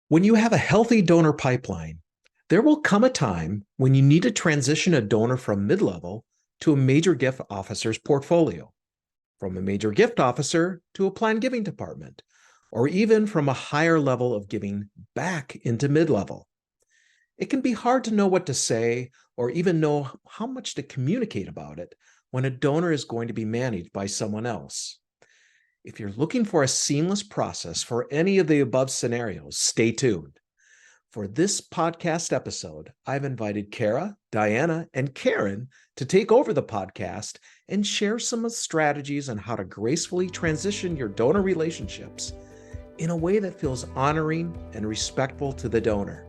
When you have a healthy donor pipeline, there will come a time when you need to transition a donor from mid-level to a major gift officer's portfolio, from a major gift officer to a planned giving department, or even from a higher level of giving back into mid-level. It can be hard to know what to say or even know how much to communicate about it when a donor is going to be managed by someone else. If you're looking for a seamless process for any of the above scenarios, stay tuned. For this podcast episode, I've invited Kara, Diana, and Karen to take over the podcast and share some of the strategies on how to gracefully transition your donor relationships in a way that feels honoring and respectful to the donor.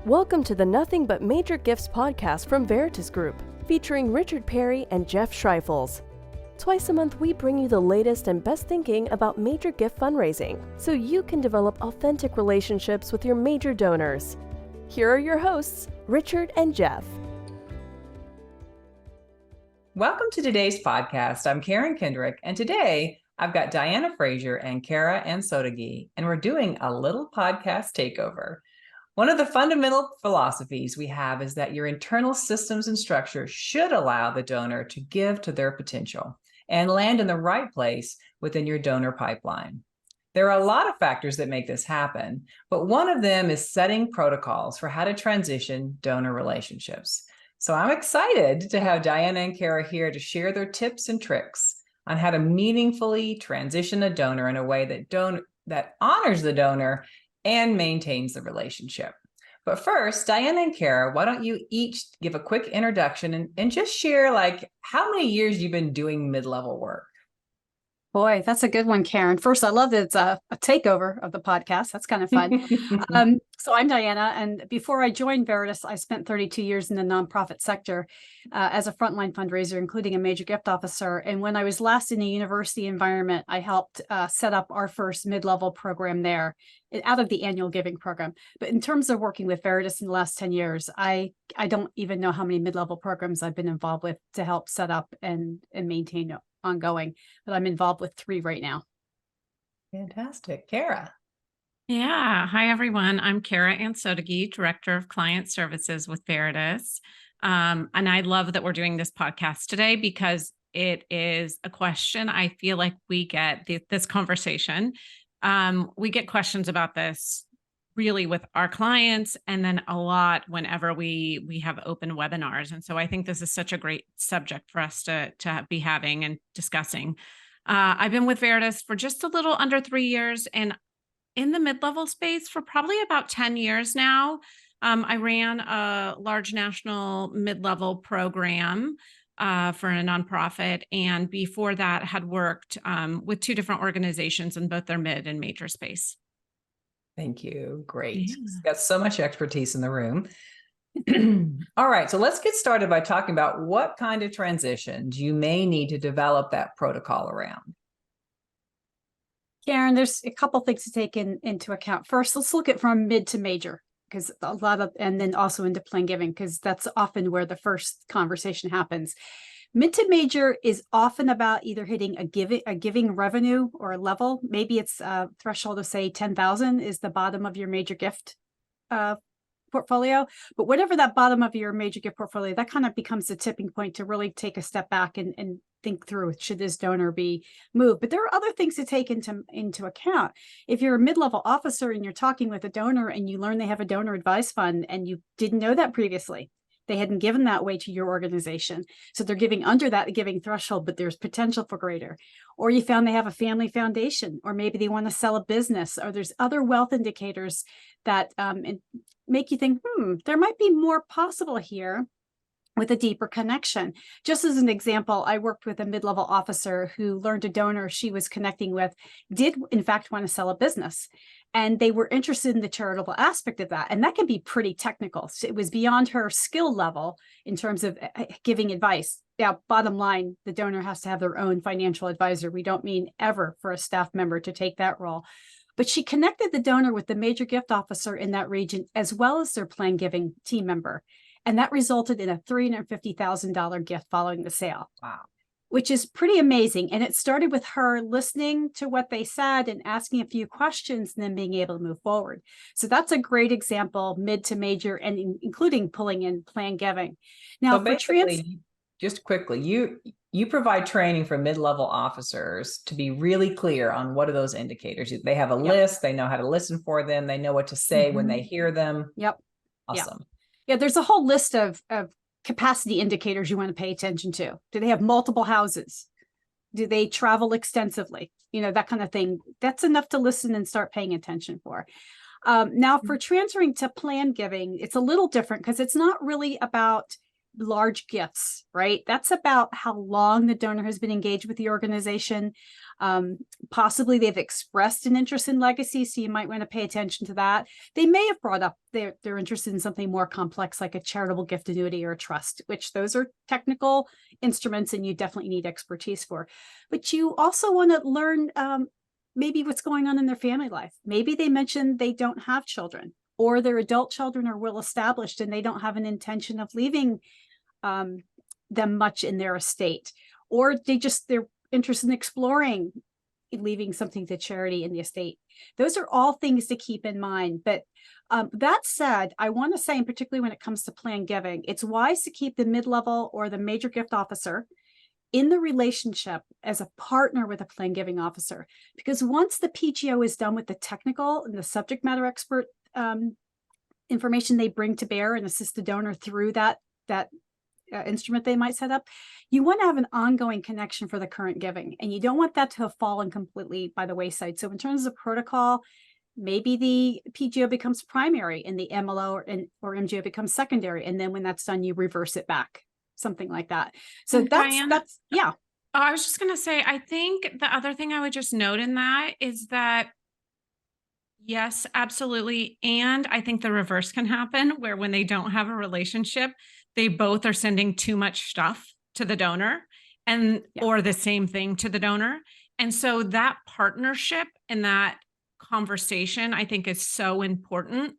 Welcome to the Nothing But Major Gifts podcast from Veritas Group, featuring Richard Perry and Jeff Schreifels. Twice a month, we bring you the latest and best thinking about major gift fundraising, so you can develop authentic relationships with your major donors. Here are your hosts, Richard and Jeff. Welcome to today's podcast. I'm Karen Kendrick, and today I've got Diana Frazier and Kara Ansotagi, and we're doing a little podcast takeover. One of the fundamental philosophies we have is that your internal systems and structure should allow the donor to give to their potential and land in the right place within your donor pipeline. There are a lot of factors that make this happen, but one of them is setting protocols for how to transition donor relationships. So I'm excited to have Diana and Kara here to share their tips and tricks on how to meaningfully transition a donor in a way that honors the donor and maintains the relationship. But first, Diana and Kara, why don't you each give a quick introduction and just share how many years you've been doing mid-level work? Boy, that's a good one, Karen. First, I love that it's a takeover of the podcast. That's kind of fun. So I'm Diana, and before I joined Veritas, I spent 32 years in the nonprofit sector as a frontline fundraiser, including a major gift officer. And when I was last in a university environment, I helped set up our first mid-level program there out of the annual giving program. But in terms of working with Veritas in the last 10 years, I don't even know how many mid-level programs I've been involved with to help set up and maintain ongoing, but I'm involved with 3 right now. Fantastic. Kara. Yeah. Hi, everyone. I'm Kara Ansotagi, Director of Client Services with Veritas. And I love that we're doing this podcast today because it is a question I feel like we get this conversation. We get questions about this really with our clients, and then a lot whenever we have open webinars. And so I think this is such a great subject for us to be having and discussing. I've been with Veritas for just a little under 3 years and in the mid-level space for probably about 10 years now. I ran a large national mid-level program for a nonprofit. And before that had worked with 2 different organizations in both their mid and major space. Thank you. Great. Yeah. Got so much expertise in the room. All right. So let's get started by talking about what kind of transitions you may need to develop that protocol around. Karen, there's a couple things to take into account. First, let's look at from mid to major, because and then also into planned giving, because that's often where the first conversation happens. Mid to major is often about either hitting a giving revenue or a level. Maybe it's a threshold of, say, 10,000 is the bottom of your major gift portfolio. But whatever that bottom of your major gift portfolio, that kind of becomes the tipping point to really take a step back and think through, should this donor be moved? But there are other things to take into account. If you're a mid-level officer and you're talking with a donor and you learn they have a donor advised fund and you didn't know that previously, they hadn't given that way to your organization. So they're giving under that giving threshold, but there's potential for greater. Or you found they have a family foundation, or maybe they want to sell a business, or there's other wealth indicators that make you think, there might be more possible here with a deeper connection. Just as an example, I worked with a mid-level officer who learned a donor she was connecting with did in fact want to sell a business. And they were interested in the charitable aspect of that. And that can be pretty technical. So it was beyond her skill level in terms of giving advice. Now, bottom line, the donor has to have their own financial advisor. We don't mean ever for a staff member to take that role. But she connected the donor with the major gift officer in that region, as well as their planned giving team member. And that resulted in a $350,000 gift following the sale. Wow. which is pretty amazing. And it started with her listening to what they said and asking a few questions and then being able to move forward. So that's a great example, mid to major, and including pulling in plan giving. Now, So basically, just quickly, you provide training for mid-level officers to be really clear on what are those indicators. They have a list, they know how to listen for them, they know what to say when they hear them. Yep. Awesome. Yeah, there's a whole list of capacity indicators you want to pay attention to. Do they have multiple houses? Do they travel extensively? You know, that kind of thing. That's enough to listen and start paying attention for. Now, for transferring to plan giving, it's a little different because it's not really about large gifts, right? That's about how long the donor has been engaged with the organization. Possibly they've expressed an interest in legacy, so you might want to pay attention to that. They may have brought up they're interested in something more complex like a charitable gift annuity or a trust, which those are technical instruments and you definitely need expertise for. But you also want to learn maybe what's going on in their family life. Maybe they mentioned they don't have children, or their adult children are well established and they don't have an intention of leaving them much in their estate, or they're interested in exploring leaving something to charity in the estate. Those are all things to keep in mind. But that said, I want to say, and particularly when it comes to plan giving, it's wise to keep the mid-level or the major gift officer in the relationship as a partner with a plan giving officer, because once the PGO is done with the technical and the subject matter expert information they bring to bear and assist the donor through that instrument they might set up, you want to have an ongoing connection for the current giving, and you don't want that to have fallen completely by the wayside. So in terms of protocol, maybe the PGO becomes primary and the MLO or MGO becomes secondary, and then when that's done, you reverse it back, something like that. So And Diana, that's yeah. I was just going to say, I think the other thing I would just note in that is that yes, absolutely. And I think the reverse can happen where when they don't have a relationship, they both are sending too much stuff to the donor or the same thing to the donor. And so that partnership and that conversation, I think, is so important.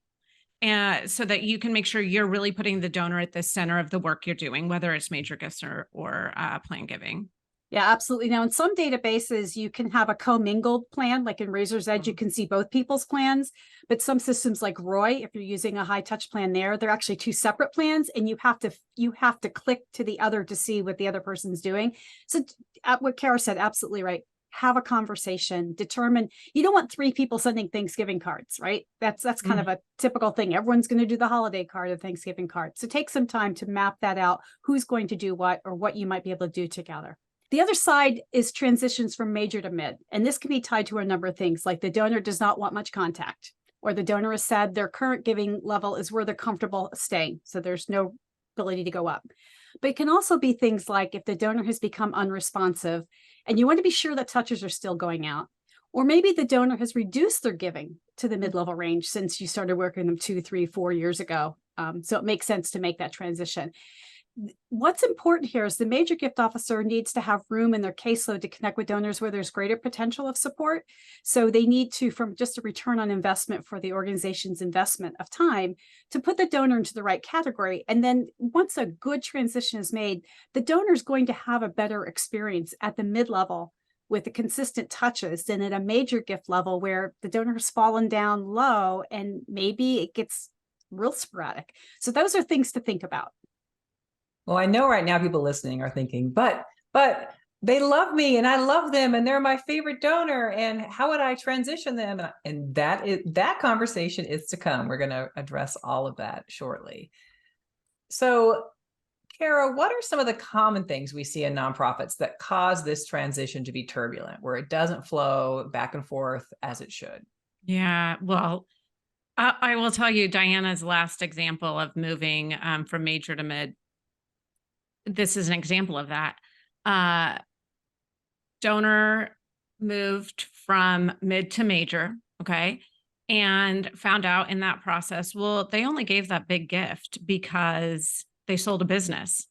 So that you can make sure you're really putting the donor at the center of the work you're doing, whether it's major gifts or plan giving. Yeah, absolutely. Now, in some databases, you can have a commingled plan, like in Razor's Edge, you can see both people's plans. But some systems like Roy, if you're using a high touch plan there, they're actually two separate plans, and you have to click to the other to see what the other person's doing. So what Kara said, absolutely right. Have a conversation, determine, you don't want three people sending Thanksgiving cards, right? That's kind of a typical thing. Everyone's going to do the holiday card or Thanksgiving card. So take some time to map that out, who's going to do what, or what you might be able to do together. The other side is transitions from major to mid. And this can be tied to a number of things, like the donor does not want much contact, or the donor has said their current giving level is where they're comfortable staying, so there's no ability to go up. But it can also be things like if the donor has become unresponsive and you want to be sure that touches are still going out, or maybe the donor has reduced their giving to the mid-level range since you started working them 2, 3, 4 years ago. So it makes sense to make that transition. What's important here is the major gift officer needs to have room in their caseload to connect with donors where there's greater potential of support. So they need to, from just a return on investment for the organization's investment of time, to put the donor into the right category. And then once a good transition is made, the donor is going to have a better experience at the mid-level with the consistent touches than at a major gift level where the donor has fallen down low and maybe it gets real sporadic. So those are things to think about. Well, I know right now people listening are thinking, but they love me and I love them and they're my favorite donor. And how would I transition them? And that conversation is to come. We're going to address all of that shortly. So, Kara, what are some of the common things we see in nonprofits that cause this transition to be turbulent, where it doesn't flow back and forth as it should? Yeah, well, I will tell you, Diana's last example of moving from major to mid, this is an example of that. Donor moved from mid to major, okay, and found out in that process, well, they only gave that big gift because they sold a business.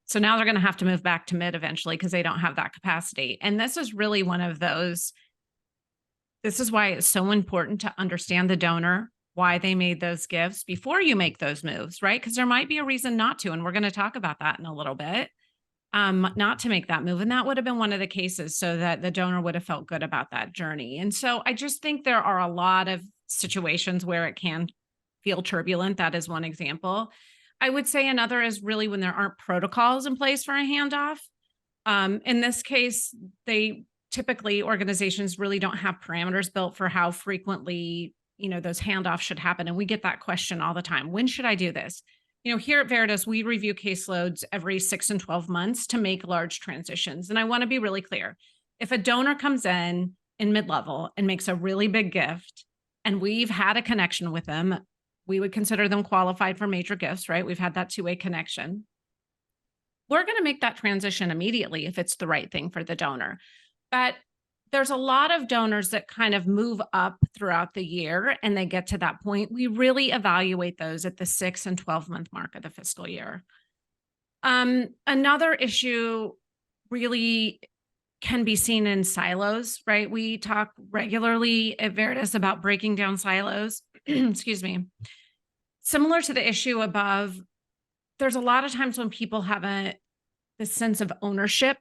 So now they're going to have to move back to mid eventually because they don't have that capacity. And this is really one of those, this is why it's so important to understand the donor, why they made those gifts before you make those moves, right? Because there might be a reason not to, and we're going to talk about that in a little bit. not to make that move. And that would have been one of the cases so that the donor would have felt good about that journey. And so I just think there are a lot of situations where it can feel turbulent. That is one example. I would say another is really when there aren't protocols in place for a handoff. In this case, organizations really don't have parameters built for how frequently, those handoffs should happen. And we get that question all the time. When should I do this? Here at Veritas, we review caseloads every 6 and 12 months to make large transitions. And I want to be really clear. If a donor comes in mid-level and makes a really big gift, and we've had a connection with them, we would consider them qualified for major gifts, right? We've had that two-way connection. We're going to make that transition immediately if it's the right thing for the donor. But there's a lot of donors that kind of move up throughout the year and they get to that point. We really evaluate those at the 6 and 12-month mark of the fiscal year. Another issue really can be seen in silos, right? We talk regularly at Veritas about breaking down silos. Excuse me. Similar to the issue above, there's a lot of times when people have this sense of ownership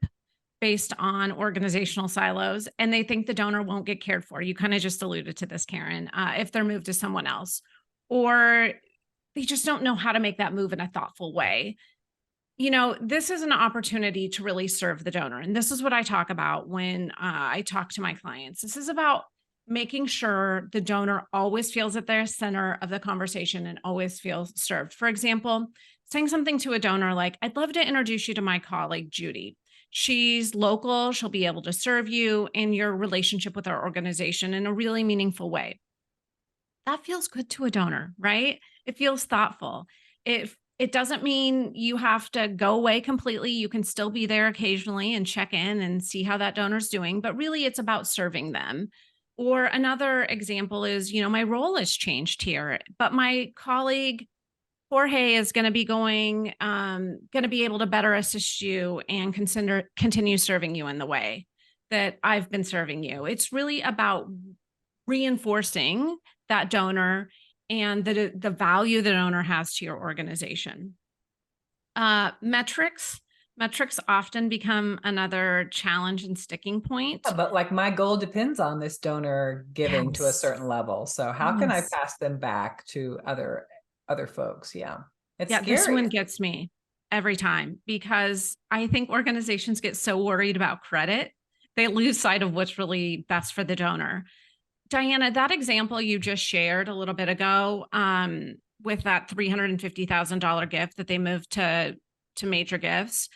based on organizational silos, and they think the donor won't get cared for. You kind of just alluded to this, Karen, if they're moved to someone else, or they just don't know how to make that move in a thoughtful way. This is an opportunity to really serve the donor. And this is what I talk about when I talk to my clients. This is about making sure the donor always feels at their center of the conversation and always feels served. For example, saying something to a donor like, I'd love to introduce you to my colleague, Judy. She's local. She'll be able to serve you in your relationship with our organization in a really meaningful way. That feels good to a donor, right? It feels thoughtful. It doesn't mean you have to go away completely. You can still be there occasionally and check in and see how that donor's doing, but really it's about serving them. Or another example is, my role has changed here, but my colleague Jorge is going to be able to better assist you and continue serving you in the way that I've been serving you. It's really about reinforcing that donor and the value the donor has to your organization. Metrics often become another challenge and sticking point. Yeah, but like my goal depends on this donor giving to a certain level. So how can I pass them back to other folks? Yeah. It's scary. This one gets me every time because I think organizations get so worried about credit, they lose sight of what's really best for the donor. Diana, that example you just shared a little bit ago with that $350,000 gift that they moved to major gifts,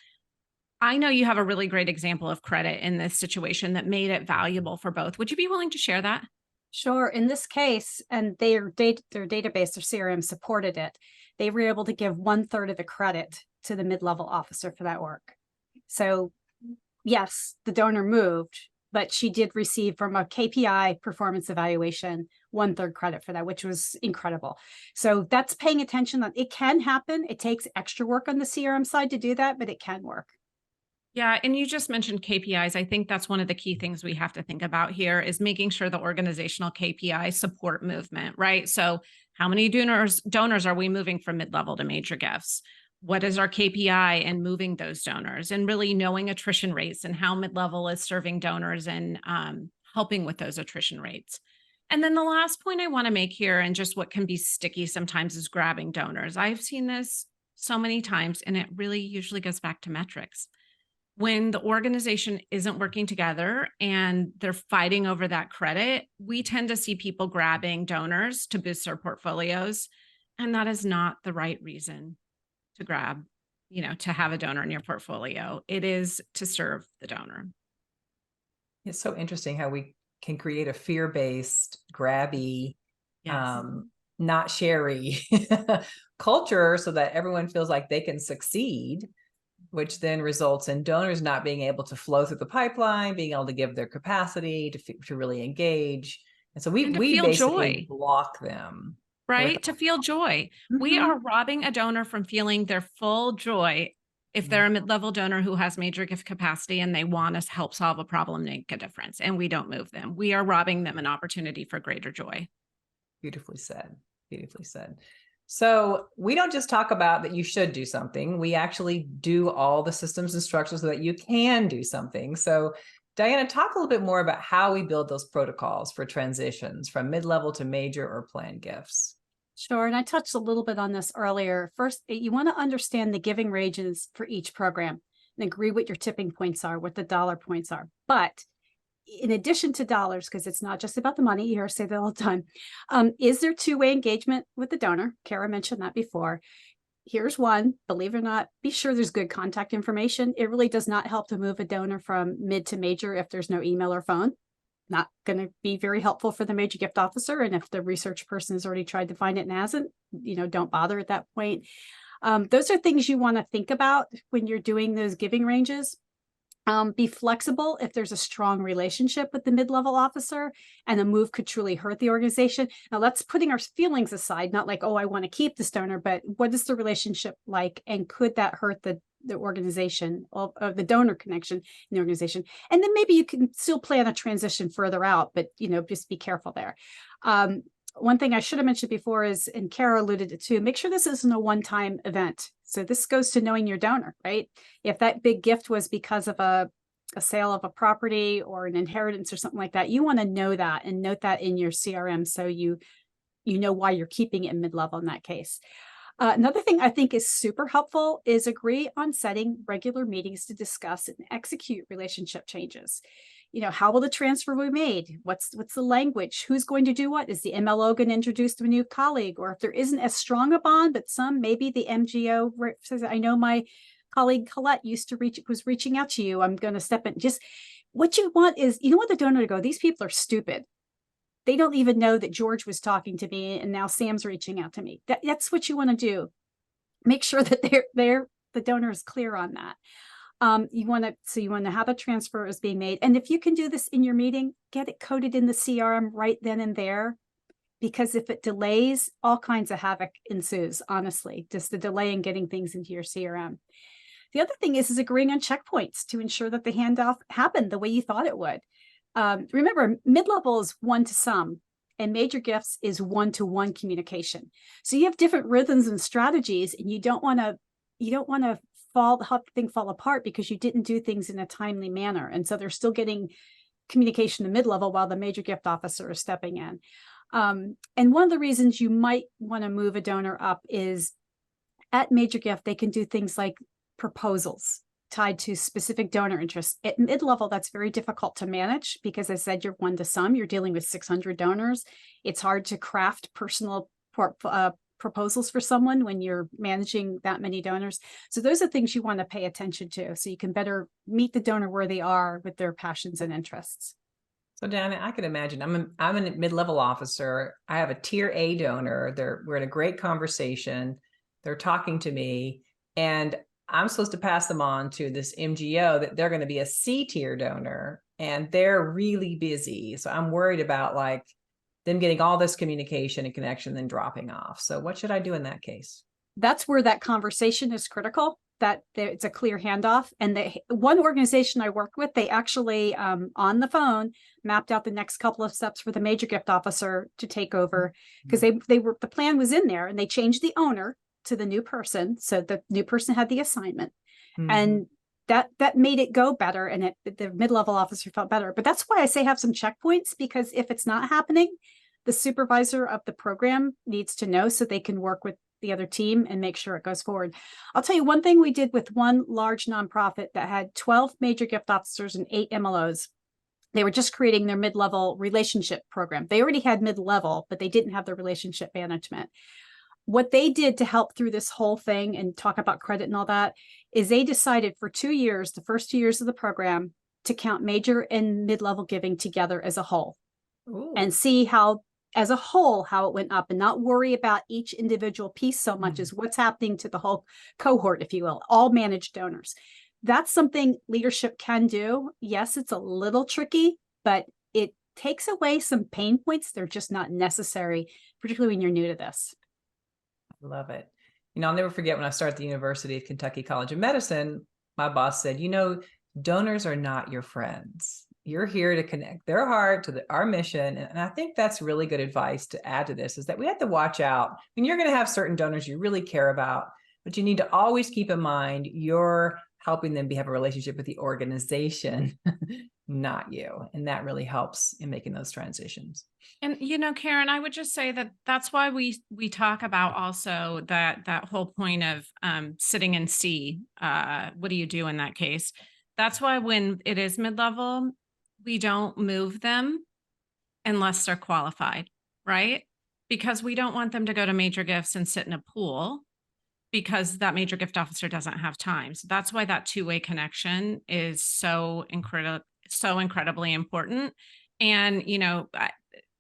I know you have a really great example of credit in this situation that made it valuable for both. Would you be willing to share that? Sure. In this case, and their database, their CRM supported it, they were able to give 1/3 of the credit to the mid-level officer for that work. So yes, the donor moved, but she did receive from a KPI performance evaluation 1/3 credit for that, which was incredible. So that's paying attention that it can happen. It takes extra work on the CRM side to do that, but it can work. Yeah. And you just mentioned KPIs. I think that's one of the key things we have to think about here is making sure the organizational KPI support movement, right? So how many donors are we moving from mid-level to major gifts? What is our KPI in moving those donors, and really knowing attrition rates and how mid-level is serving donors and helping with those attrition rates. And then the last point I want to make here, and just what can be sticky sometimes, is grabbing donors. I've seen this so many times, and it really usually goes back to metrics. When the organization isn't working together and they're fighting over that credit, we tend to see people grabbing donors to boost their portfolios. And that is not the right reason to grab, to have a donor in your portfolio. It is to serve the donor. It's so interesting how we can create a fear-based, grabby, not sharey culture so that everyone feels like they can succeed, which then results in donors not being able to flow through the pipeline, being able to give their capacity to really engage. And so we basically joy. Block them. Right? To feel joy. Mm-hmm. We are robbing a donor from feeling their full joy if they're a mid-level donor who has major gift capacity and they want us to help solve a problem, make a difference, and we don't move them. We are robbing them an opportunity for greater joy. Beautifully said. Beautifully said. So we don't just talk about that you should do something. We actually do all the systems and structures so that you can do something. So Diana, talk a little bit more about how we build those protocols for transitions from mid-level to major or planned gifts. Sure. And I touched a little bit on this earlier. First, you want to understand the giving ranges for each program and agree what your tipping points are, what the dollar points are. But in addition to dollars, because it's not just about the money, you hear us say that all the time, is there two-way engagement with the donor? Kara mentioned that before. Here's one, believe it or not, be sure there's good contact information. It really does not help to move a donor from mid to major if there's no email or phone. Not going to be very helpful for the major gift officer. And if the research person has already tried to find it and hasn't, don't bother at that point. Those are things you want to think about when you're doing those giving ranges. Be flexible if there's a strong relationship with the mid-level officer and a move could truly hurt the organization. Now that's putting our feelings aside, not like, oh, I want to keep this donor, but what is the relationship like? And could that hurt the organization or the donor connection in the organization? And then maybe you can still plan a transition further out, but just be careful there. One thing I should have mentioned before is, and Kara alluded to, make sure this isn't a one-time event. So this goes to knowing your donor, right? If that big gift was because of a sale of a property or an inheritance or something like that, you want to know that and note that in your CRM so you know why you're keeping it mid-level in that case. Another thing I think is super helpful is agree on setting regular meetings to discuss and execute relationship changes. How will the transfer be made? What's the language? Who's going to do what? Is the MLO going to introduce to a new colleague? Or if there isn't as strong a bond, but maybe the MGO says, I know my colleague Colette was reaching out to you. I'm going to step in. Just what you want is, you don't want the donor to go, these people are stupid. They don't even know that George was talking to me and now Sam's reaching out to me. That's what you want to do. Make sure that the donor is clear on that. You want to know how the transfer is being made. And if you can do this in your meeting, get it coded in the CRM right then and there, because if it delays, all kinds of havoc ensues, honestly, just the delay in getting things into your CRM. The other thing is agreeing on checkpoints to ensure that the handoff happened the way you thought it would. Remember, mid-level is one to some and major gifts is one-to-one communication. So you have different rhythms and strategies, and you don't want to help the thing fall apart because you didn't do things in a timely manner. And so they're still getting communication to mid-level while the major gift officer is stepping in. And one of the reasons you might want to move a donor up is at major gift, they can do things like proposals tied to specific donor interests. At mid-level, that's very difficult to manage because, as I said, you're one to some, you're dealing with 600 donors. It's hard to craft personal proposals for someone when you're managing that many donors. So those are things you want to pay attention to so you can better meet the donor where they are with their passions and interests. So Diana, I can imagine I'm a mid-level officer. I have a tier A donor. We're in a great conversation. They're talking to me and I'm supposed to pass them on to this MGO that they're going to be a C tier donor and they're really busy. So I'm worried about like them getting all this communication and connection, then dropping off. So what should I do in that case? That's where that conversation is critical, that it's a clear handoff. And one organization I worked with, they actually on the phone mapped out the next couple of steps for the major gift officer to take over because the plan was in there and they changed the owner to the new person. So the new person had the assignment and that made it go better. And the mid-level officer felt better. But that's why I say have some checkpoints, because if it's not happening, the supervisor of the program needs to know so they can work with the other team and make sure it goes forward. I'll tell you one thing we did with one large nonprofit that had 12 major gift officers and 8 MLOs. They were just creating their mid-level relationship program. They already had mid-level, but they didn't have the relationship management. What they did to help through this whole thing and talk about credit and all that is they decided for 2 years, the first 2 years of the program, to count major and mid-level giving together as a whole. Ooh. And see how, as a whole, how it went up and not worry about each individual piece so much as what's happening to the whole cohort, if you will, all managed donors. That's something leadership can do. Yes, it's a little tricky, but it takes away some pain points. They're just not necessary, particularly when you're new to this. Love it. I'll never forget when I started at the University of Kentucky College of Medicine, my boss said, donors are not your friends. you're here to connect their heart to our mission. And I think that's really good advice to add to this, is that we have to watch out. I mean, you're going to have certain donors you really care about, but you need to always keep in mind you're helping them have a relationship with the organization, not you. And that really helps in making those transitions. And, Karen, I would just say that that's why we talk about also that whole point of sitting and see, what do you do in that case? That's why when it is mid-level, we don't move them unless they're qualified, right? Because we don't want them to go to major gifts and sit in a pool, because that major gift officer doesn't have time. So that's why that two-way connection is so incredibly important. And,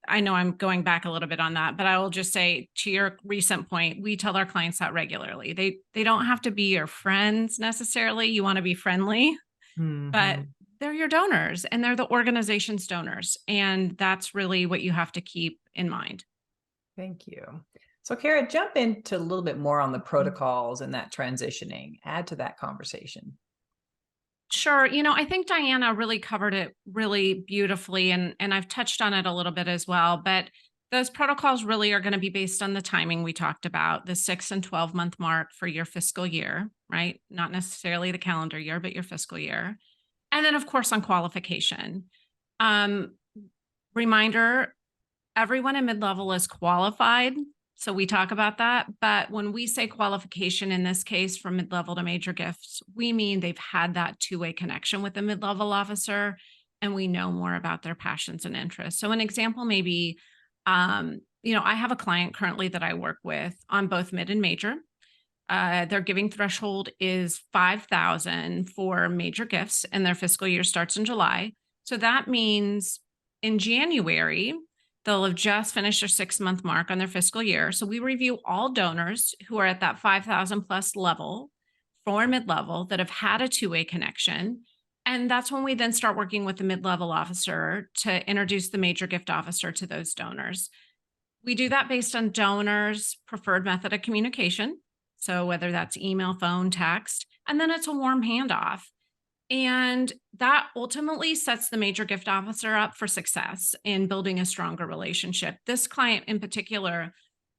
I know I'm going back a little bit on that, but I will just say, to your recent point, we tell our clients that regularly. They don't have to be your friends necessarily. You want to be friendly, but they're your donors and they're the organization's donors. And that's really what you have to keep in mind. Thank you. So Kara, jump into a little bit more on the protocols and that transitioning. Add to that conversation. Sure. I think Diana really covered it really beautifully, and I've touched on it a little bit as well, but those protocols really are going to be based on the timing we talked about, the 6 and 12 month mark for your fiscal year, right? Not necessarily the calendar year, but your fiscal year. And then of course on qualification. Reminder, everyone in mid-level is qualified. So we talk about that, but when we say qualification in this case from mid-level to major gifts, we mean they've had that two-way connection with the mid-level officer and we know more about their passions and interests. So an example may be, I have a client currently that I work with on both mid and major. Their giving threshold is $5,000 for major gifts and their fiscal year starts in July. So that means in January, they'll have just finished their 6 month mark on their fiscal year. So we review all donors who are at that 5,000 plus level for mid-level that have had a two-way connection. And that's when we then start working with the mid-level officer to introduce the major gift officer to those donors. We do that based on donors' preferred method of communication. So whether that's email, phone, text, and then it's a warm handoff. And that ultimately sets the major gift officer up for success in building a stronger relationship. This client in particular,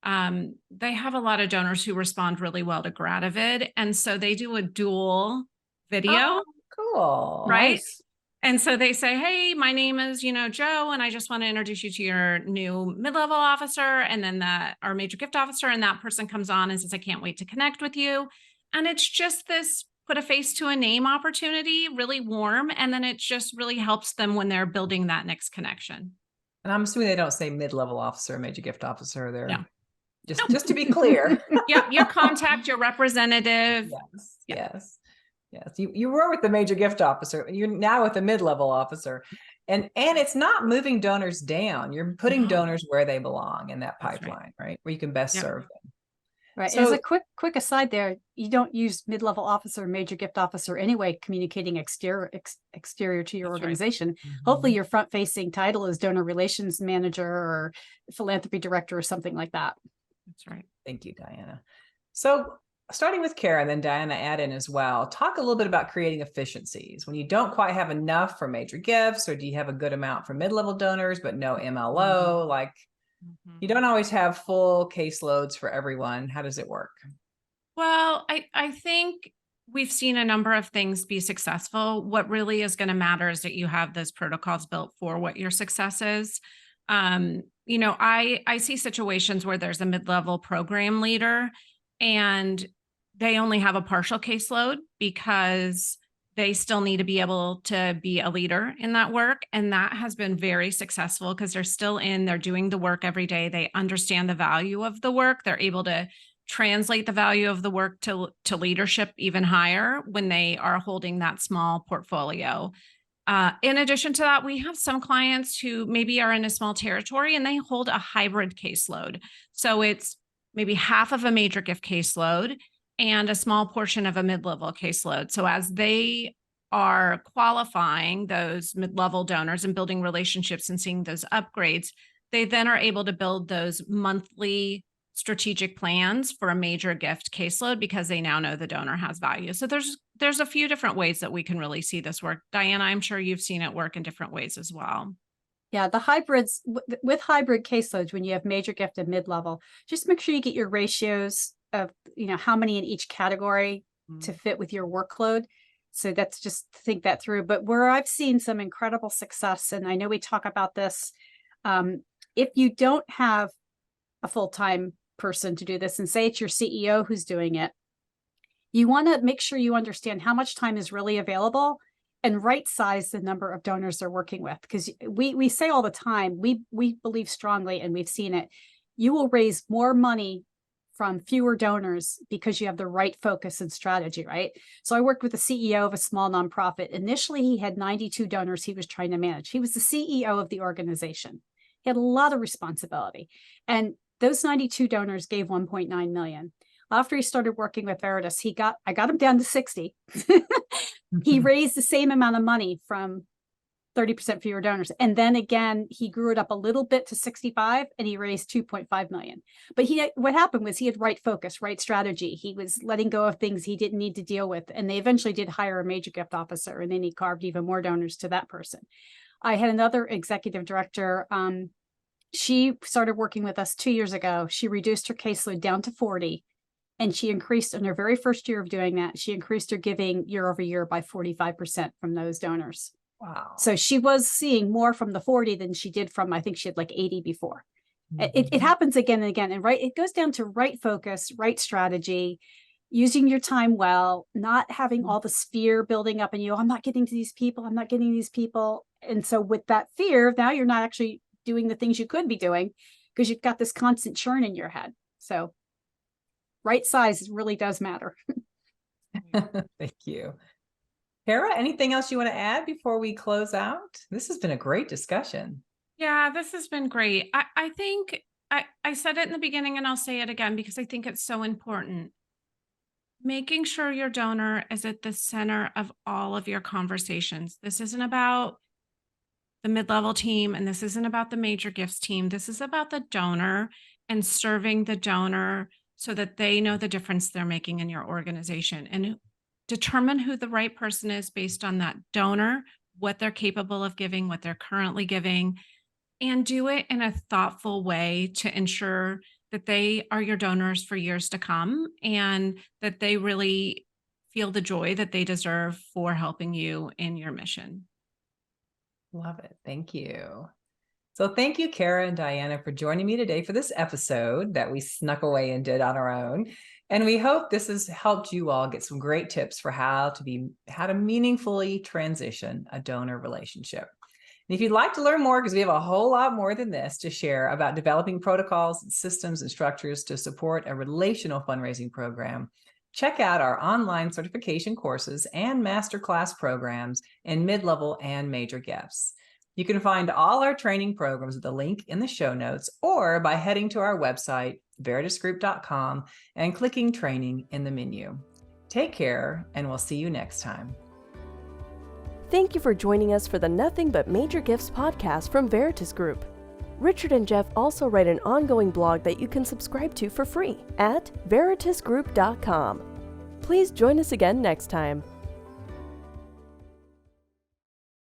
they have a lot of donors who respond really well to Grativid. And so they do a dual video. Oh, cool. Right. Nice. And so they say, hey, my name is, Joe, and I just want to introduce you to your new mid-level officer. And then our major gift officer, and that person comes on and says, I can't wait to connect with you. And it's just this put a face to a name opportunity, really warm. And then it just really helps them when they're building that next connection. And I'm assuming they don't say mid-level officer, major gift officer. They're No. just to be clear. Yeah, your contact, your representative. Yes, Yeah. yes. You were with the major gift officer. You're now with the mid-level officer. And it's not moving donors down. You're putting donors where they belong in that That's pipeline, right? Where you can best serve them. Right. So- and as a quick aside there, you don't use mid-level officer, major gift officer anyway, communicating exterior to your That's right. organization. Hopefully your front-facing title is donor relations manager or philanthropy director or something like that. That's right. Thank you, Diana. So starting with Kara, and then Diana add in as well, talk a little bit about creating efficiencies. When you don't quite have enough for major gifts, or do you have a good amount for mid-level donors, but no MLO, you don't always have full caseloads for everyone. How does it work? Well, I think we've seen a number of things be successful. What really is going to matter is that you have those protocols built for what your success is. I see situations where there's a mid-level program leader and they only have a partial caseload because they still need to be able to be a leader in that work. And that has been very successful because they're doing the work every day. They understand the value of the work. They're able to translate the value of the work to leadership even higher when they are holding that small portfolio. In addition to that, we have some clients who maybe are in a small territory and they hold a hybrid caseload. So it's maybe half of a major gift caseload and a small portion of a mid-level caseload. So as they are qualifying those mid-level donors and building relationships and seeing those upgrades, they then are able to build those monthly strategic plans for a major gift caseload because they now know the donor has value. So there's there's a few different ways that we can really see this work. Diana, I'm sure you've seen it work in different ways as well. Yeah, the hybrids with hybrid caseloads, when you have major gift and mid-level, just make sure you get your ratios of, how many in each category to fit with your workload. So that's just think that through. But where I've seen some incredible success, and I know we talk about this, if you don't have a full-time person to do this, and say it's your CEO who's doing it, you want to make sure you understand how much time is really available and right size the number of donors they're working with. Because we say all the time, we believe strongly, and we've seen it, you will raise more money from fewer donors because you have the right focus and strategy, right? So I worked with the CEO of a small nonprofit. Initially, he had 92 donors he was trying to manage. He was the CEO of the organization. He had a lot of responsibility. And those 92 donors gave 1.9 million. After he started working with Veritas, I got him down to 60. He raised the same amount of money from 30% fewer donors. And then again, he grew it up a little bit to 65 and he raised 2.5 million. But what happened was he had right focus, right strategy. He was letting go of things he didn't need to deal with. And they eventually did hire a major gift officer, and then he carved even more donors to that person. I had another executive director. She started working with us 2 years ago. She reduced her caseload down to 40. And she increased in her very first year of doing that, she increased her giving year over year by 45% from those donors. Wow. So she was seeing more from the 40 than she did from, I think she had like 80 before. It happens again and again. And it goes down to right focus, right strategy, using your time well, not having all this fear building up in you. I'm not getting to these people. I'm not getting these people. And so with that fear, now you're not actually doing the things you could be doing because you've got this constant churn in your head. So right size really does matter. Thank you. Kara, anything else you want to add before we close out? This has been a great discussion. Yeah, this has been great. I think I said it in the beginning and I'll say it again because I think it's so important. Making sure your donor is at the center of all of your conversations. This isn't about the mid-level team and this isn't about the major gifts team. This is about the donor and serving the donor so that they know the difference they're making in your organization, and determine who the right person is based on that donor, what they're capable of giving, what they're currently giving, and do it in a thoughtful way to ensure that they are your donors for years to come and that they really feel the joy that they deserve for helping you in your mission. Love it. Thank you. So thank you, Kara and Diana, for joining me today for this episode that we snuck away and did on our own. And we hope this has helped you all get some great tips for how to meaningfully transition a donor relationship. And if you'd like to learn more, because we have a whole lot more than this to share about developing protocols, systems, and structures to support a relational fundraising program, check out our online certification courses and masterclass programs in mid-level and major gifts. You can find all our training programs with a link in the show notes or by heading to our website, veritasgroup.com, and clicking training in the menu. Take care, and we'll see you next time. Thank you for joining us for the Nothing But Major Gifts podcast from Veritas Group. Richard and Jeff also write an ongoing blog that you can subscribe to for free at veritasgroup.com. Please join us again next time.